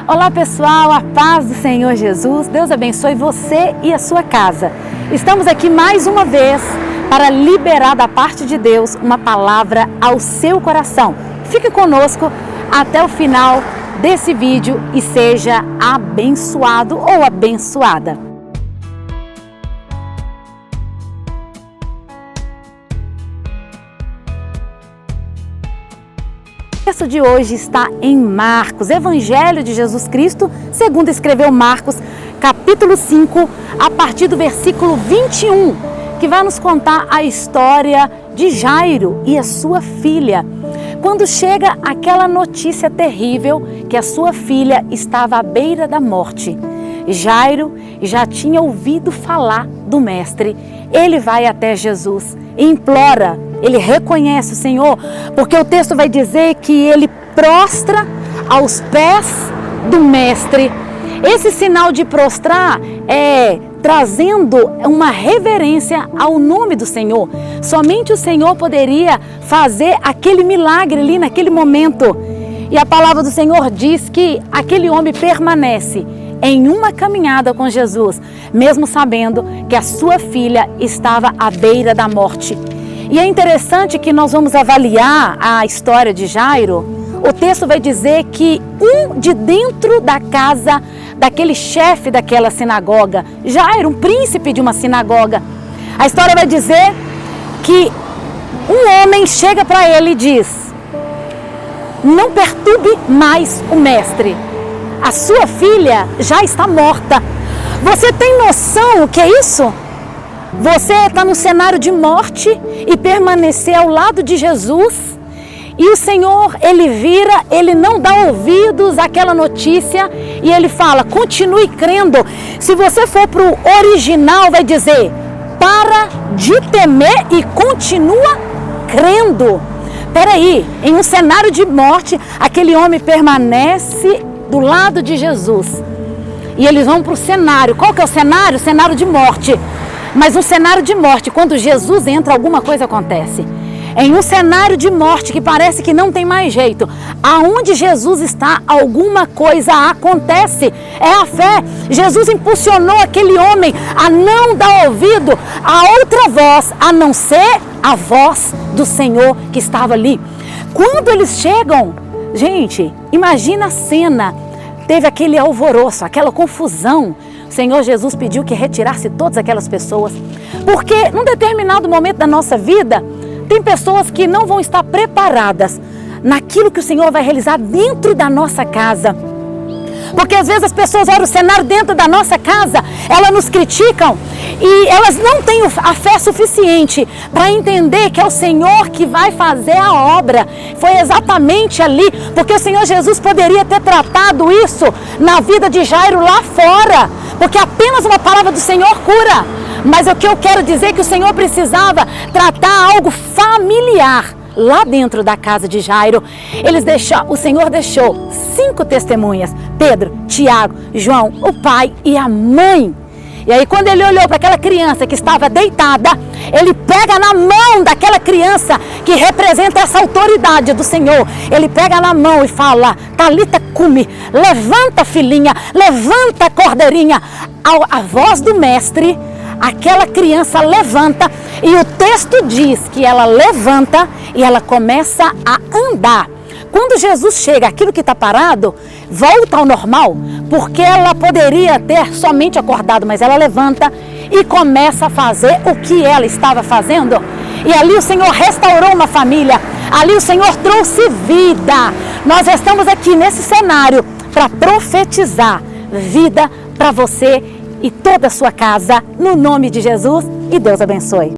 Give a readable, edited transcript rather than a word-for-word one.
Olá pessoal, a paz do Senhor Jesus, Deus abençoe você e a sua casa. Estamos aqui mais uma vez para liberar da parte de Deus uma palavra ao seu coração. Fique conosco até o final desse vídeo e seja abençoado ou abençoada. O texto de hoje está em Marcos, Evangelho de Jesus Cristo, segundo escreveu Marcos, capítulo 5, a partir do versículo 21, que vai nos contar a história de Jairo e a sua filha. Quando chega aquela notícia terrível que a sua filha estava à beira da morte. Jairo já tinha ouvido falar do Mestre. Ele vai até Jesus e implora, ele reconhece o Senhor, porque o texto vai dizer que ele prostra aos pés do Mestre. Esse sinal de prostrar é trazendo uma reverência ao nome do Senhor. Somente o Senhor poderia fazer aquele milagre ali naquele momento. E a palavra do Senhor diz que aquele homem permanece em uma caminhada com Jesus, mesmo sabendo que a sua filha estava à beira da morte. E é interessante que nós vamos avaliar a história de Jairo. O texto vai dizer que um de dentro da casa daquele chefe daquela sinagoga, Jairo, um príncipe de uma sinagoga, a história vai dizer que um homem chega para ele e diz: não perturbe mais o mestre. A sua filha já está morta. Você tem noção o que é isso? Você está no cenário de morte e permanecer ao lado de Jesus. E o Senhor, ele vira, ele não dá ouvidos àquela notícia e ele fala, continue crendo. Se você for para o original, vai dizer, para de temer e continua crendo. Peraí, em um cenário de morte, aquele homem permanece do lado de Jesus. E eles vão para o cenário. Qual que é o cenário? O cenário de morte. Mas no cenário de morte, quando Jesus entra, alguma coisa acontece. Em um cenário de morte que parece que não tem mais jeito, aonde Jesus está, alguma coisa acontece. É a fé. Jesus impulsionou aquele homem a não dar ouvido a outra voz, a não ser a voz do Senhor que estava ali. Quando eles chegam, gente, imagina a cena, teve aquele alvoroço, aquela confusão. O Senhor Jesus pediu que retirasse todas aquelas pessoas, porque num determinado momento da nossa vida, tem pessoas que não vão estar preparadas naquilo que o Senhor vai realizar dentro da nossa casa. Porque às vezes as pessoas olham o cenário dentro da nossa casa, elas nos criticam e elas não têm a fé suficiente para entender que é o Senhor que vai fazer a obra. Foi exatamente ali, porque o Senhor Jesus poderia ter tratado isso na vida de Jairo lá fora, porque apenas uma palavra do Senhor cura. Mas o que eu quero dizer é que o Senhor precisava tratar algo familiar lá dentro da casa de Jairo. O Senhor deixou 5 testemunhas, Pedro, Tiago, João, o pai e a mãe. E aí quando ele olhou para aquela criança que estava deitada, ele pega na mão daquela criança que representa essa autoridade do Senhor. Ele pega na mão e fala, Talita cumi, levanta filhinha, levanta cordeirinha. A voz do mestre, aquela criança levanta e o texto diz que ela levanta e ela começa a andar. Quando Jesus chega, aquilo que está parado volta ao normal, porque ela poderia ter somente acordado, mas ela levanta e começa a fazer o que ela estava fazendo. E ali o Senhor restaurou uma família, ali o Senhor trouxe vida. Nós estamos aqui nesse cenário para profetizar vida para você e toda a sua casa, no nome de Jesus, e Deus abençoe.